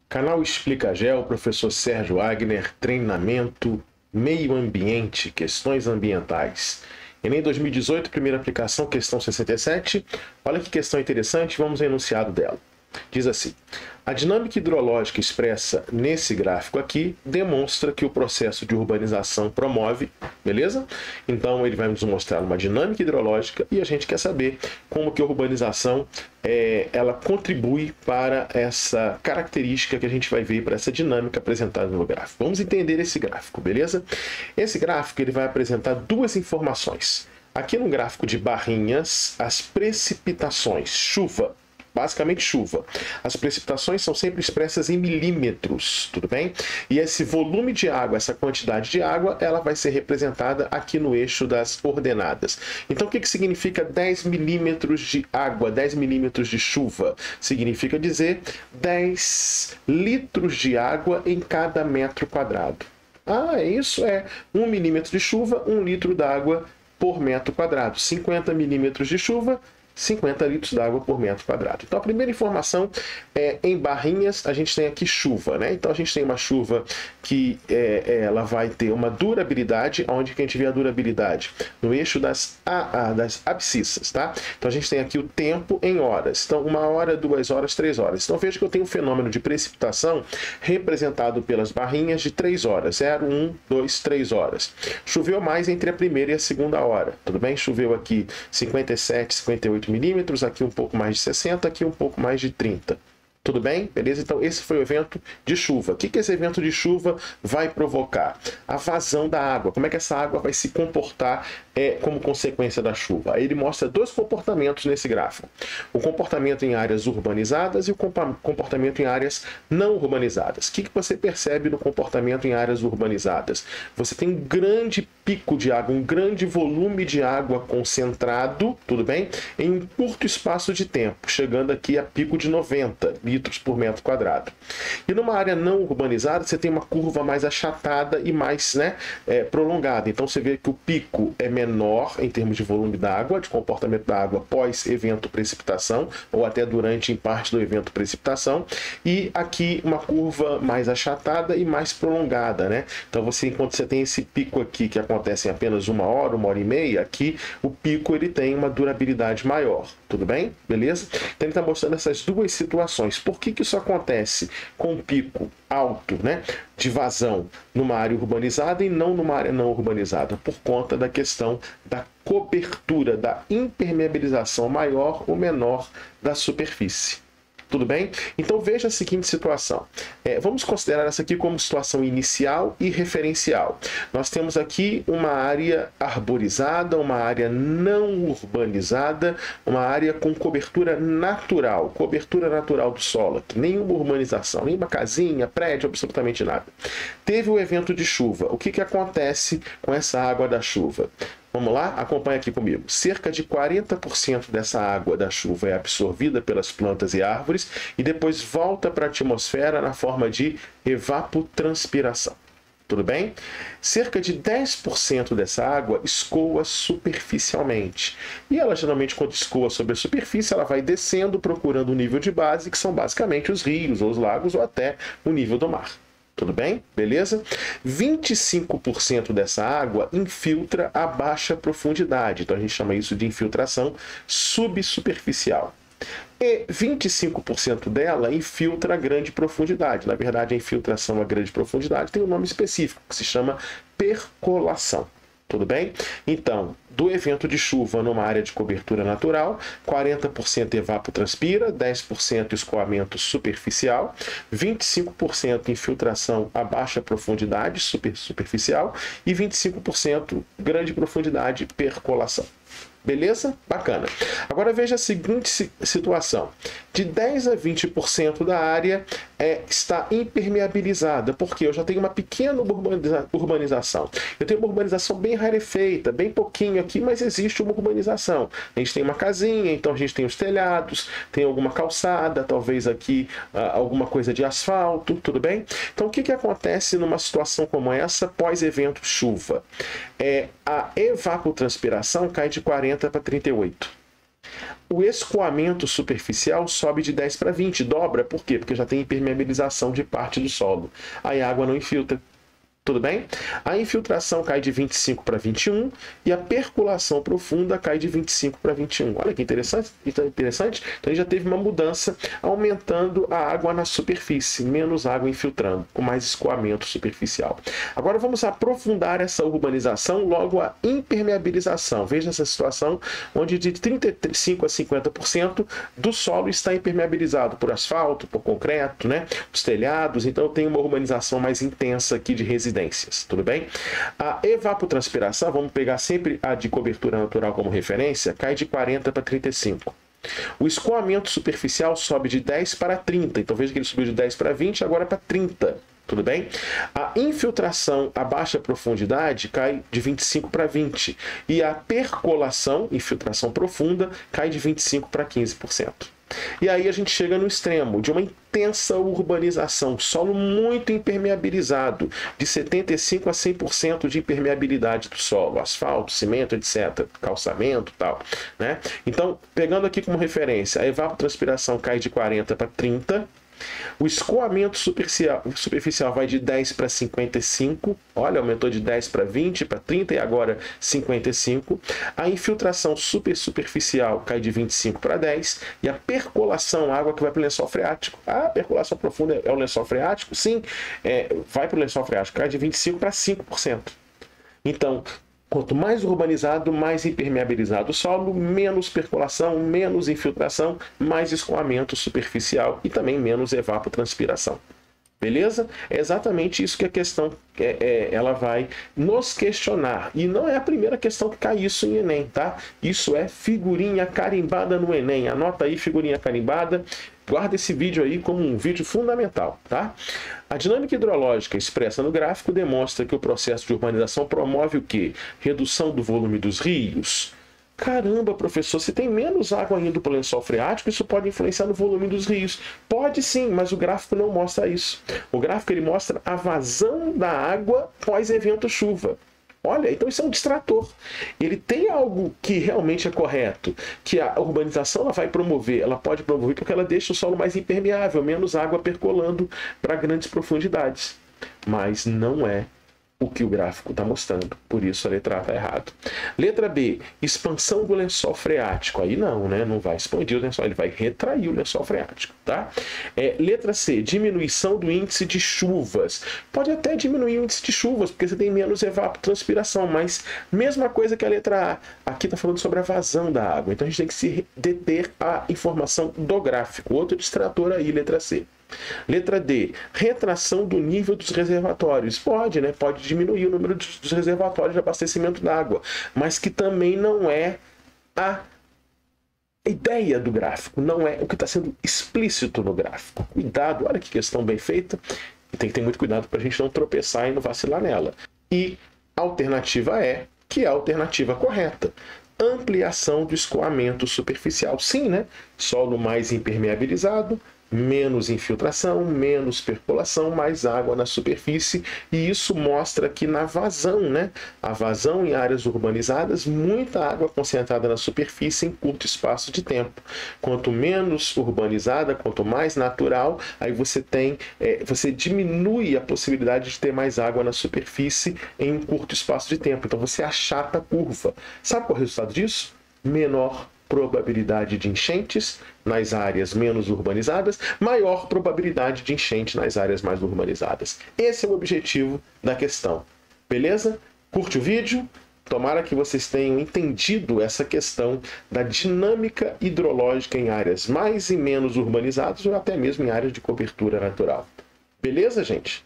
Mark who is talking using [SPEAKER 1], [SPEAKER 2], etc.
[SPEAKER 1] Canal Explica Gel, professor Sérgio Wagner, treinamento, meio ambiente, questões ambientais. Enem 2018, primeira aplicação, questão 67. Olha que questão interessante, vamos ao enunciado dela. Diz assim: a dinâmica hidrológica expressa nesse gráfico aqui demonstra que o processo de urbanização promove, beleza? Então ele vai nos mostrar uma dinâmica hidrológica e a gente quer saber como que a urbanização ela contribui para essa característica que a gente vai ver, para essa dinâmica apresentada no gráfico. Vamos entender esse gráfico, beleza? Esse gráfico ele vai apresentar duas informações. Aqui no gráfico de barrinhas, as precipitações, chuva, basicamente chuva. As precipitações são sempre expressas em milímetros, tudo bem? E esse volume de água, essa quantidade de água, ela vai ser representada aqui no eixo das ordenadas. Então, o que significa 10 milímetros de água, 10 milímetros de chuva? Significa dizer 10 litros de água em cada metro quadrado. Ah, isso é 1 milímetro de chuva, 1 litro d'água por metro quadrado. 50 milímetros de chuva, 50 litros d'água por metro quadrado. Então a primeira informação é em barrinhas, a gente tem aqui chuva, né? Então a gente tem uma chuva que ela vai ter uma durabilidade, onde que a gente vê a durabilidade? No eixo das abscissas, tá? Então a gente tem aqui o tempo em horas. Então 1 hora, 2 horas, 3 horas. Então veja que eu tenho um fenômeno de precipitação representado pelas barrinhas de 3 horas. 0, 1, 2, 3 horas. Choveu mais entre a primeira e a segunda hora, tudo bem? Choveu aqui 57, 58 milímetros, aqui um pouco mais de 60, aqui um pouco mais de 30. Tudo bem? Beleza? Então esse foi o evento de chuva. O que esse evento de chuva vai provocar? A vazão da água. Como é que essa água vai se comportar como consequência da chuva? Aí ele mostra dois comportamentos nesse gráfico. O comportamento em áreas urbanizadas e o comportamento em áreas não urbanizadas. O que você percebe no comportamento em áreas urbanizadas? Você tem um grande pico de água, um grande volume de água concentrado, tudo bem? Em um curto espaço de tempo, chegando aqui a pico de 90 litros por metro quadrado. E numa área não urbanizada, você tem uma curva mais achatada e mais prolongada. Então você vê que o pico é menor em termos de volume d'água, de comportamento da água pós-evento precipitação, ou até durante, em parte do evento precipitação, e aqui uma curva mais achatada e mais prolongada, né? Então enquanto você tem esse pico aqui que acontece em apenas 1 hora e meia, aqui o pico ele tem uma durabilidade maior. Tudo bem? Beleza? Então ele está mostrando essas duas situações. Por que isso acontece com um pico alto, né, de vazão numa área urbanizada e não numa área não urbanizada? Por conta da questão da cobertura, da impermeabilização maior ou menor da superfície. Tudo bem? Então veja a seguinte situação. Vamos considerar essa aqui como situação inicial e referencial. Nós temos aqui uma área arborizada, uma área não urbanizada, uma área com cobertura natural do solo, que nenhuma urbanização, nenhuma casinha, prédio, absolutamente nada. Teve o evento de chuva. O que acontece com essa água da chuva? Vamos lá? Acompanha aqui comigo. Cerca de 40% dessa água da chuva é absorvida pelas plantas e árvores e depois volta para a atmosfera na forma de evapotranspiração. Tudo bem? Cerca de 10% dessa água escoa superficialmente. E ela geralmente, quando escoa sobre a superfície, ela vai descendo procurando o nível de base, que são basicamente os rios, ou os lagos, ou até o nível do mar. Tudo bem? Beleza? 25% dessa água infiltra a baixa profundidade. Então a gente chama isso de infiltração subsuperficial. E 25% dela infiltra a grande profundidade. Na verdade, a infiltração a grande profundidade tem um nome específico, que se chama percolação. Tudo bem? Então, do evento de chuva numa área de cobertura natural, 40% evapotranspira, 10% escoamento superficial, 25% infiltração a baixa profundidade, superficial, e 25% grande profundidade, percolação. Beleza? Bacana. Agora veja a seguinte situação. De 10 a 20% da área está impermeabilizada, porque eu já tenho uma pequena urbanização. Eu tenho uma urbanização bem rarefeita, bem pouquinho aqui, mas existe uma urbanização. A gente tem uma casinha, então a gente tem os telhados, tem alguma calçada, talvez aqui alguma coisa de asfalto, tudo bem? Então o que acontece numa situação como essa pós-evento chuva? A evapotranspiração cai de 40 para 38. O escoamento superficial sobe de 10 para 20, dobra. Por quê? Porque já tem impermeabilização de parte do solo. Aí a água não infiltra. Tudo bem? A infiltração cai de 25 para 21 e a percolação profunda cai de 25 para 21. Olha que interessante. Então ele já teve uma mudança, aumentando a água na superfície, menos água infiltrando, com mais escoamento superficial. Agora vamos aprofundar essa urbanização, logo a impermeabilização. Veja essa situação onde de 35 a 50% do solo está impermeabilizado por asfalto, por concreto, né? Os telhados. Então eu tenho uma urbanização mais intensa aqui de residências. Tudo bem? A evapotranspiração, vamos pegar sempre a de cobertura natural como referência, cai de 40 para 35. O escoamento superficial sobe de 10 para 30. Então veja que ele subiu de 10 para 20, agora para 30. Tudo bem? A infiltração a baixa profundidade cai de 25 para 20. E a percolação, infiltração profunda, cai de 25 para 15%. E aí a gente chega no extremo de uma intensa urbanização, solo muito impermeabilizado, de 75 a 100% de impermeabilidade do solo, asfalto, cimento, etc., calçamento e tal, né? Então, pegando aqui como referência, a evapotranspiração cai de 40 para 30, o escoamento superficial vai de 10 para 55, olha, aumentou de 10 para 20, para 30 e agora 55. A infiltração superficial cai de 25 para 10 e a percolação, água que vai para o lençol freático. A percolação profunda é o lençol freático? Sim, vai para o lençol freático, cai de 25 para 5%. Então, quanto mais urbanizado, mais impermeabilizado o solo, menos percolação, menos infiltração, mais escoamento superficial e também menos evapotranspiração. Beleza? É exatamente isso que a questão ela vai nos questionar. E não é a primeira questão que cai isso em Enem, tá? Isso é figurinha carimbada no Enem. Anota aí, figurinha carimbada. Guarda esse vídeo aí como um vídeo fundamental, tá? A dinâmica hidrológica expressa no gráfico demonstra que o processo de urbanização promove o quê? Redução do volume dos rios. Caramba, professor, se tem menos água indo para o lençol freático, isso pode influenciar no volume dos rios. Pode sim, mas o gráfico não mostra isso. O gráfico ele mostra a vazão da água pós-evento chuva. Olha, então isso é um distrator. Ele tem algo que realmente é correto, que a urbanização ela vai promover, ela pode promover porque ela deixa o solo mais impermeável, menos água percolando para grandes profundidades. Mas não é o que o gráfico está mostrando. Por isso a letra A está errado. Letra B, expansão do lençol freático. Aí não, né? Não vai expandir o lençol, ele vai retrair o lençol freático, tá? Letra C, diminuição do índice de chuvas. Pode até diminuir o índice de chuvas, porque você tem menos evapotranspiração, mas mesma coisa que a letra A. Aqui está falando sobre a vazão da água. Então a gente tem que se deter à informação do gráfico. Outro distrator aí, letra C. Letra D, retração do nível dos reservatórios. Pode, né? Pode diminuir o número dos reservatórios de abastecimento d'água, mas que também não é a ideia do gráfico, não é o que está sendo explícito no gráfico. Cuidado, olha que questão bem feita. E tem que ter muito cuidado para a gente não tropeçar e não vacilar nela. E a alternativa que é a alternativa correta. Ampliação do escoamento superficial. Sim, né? Solo mais impermeabilizado, menos infiltração, menos percolação, mais água na superfície, e isso mostra que na vazão, né? A vazão em áreas urbanizadas, muita água concentrada na superfície em curto espaço de tempo. Quanto menos urbanizada, quanto mais natural, aí você tem, você diminui a possibilidade de ter mais água na superfície em um curto espaço de tempo. Então você achata a curva. Sabe qual é o resultado disso? Menor probabilidade de enchentes nas áreas menos urbanizadas, maior probabilidade de enchente nas áreas mais urbanizadas. Esse é o objetivo da questão. Beleza? Curte o vídeo? Tomara que vocês tenham entendido essa questão da dinâmica hidrológica em áreas mais e menos urbanizadas ou até mesmo em áreas de cobertura natural. Beleza, gente?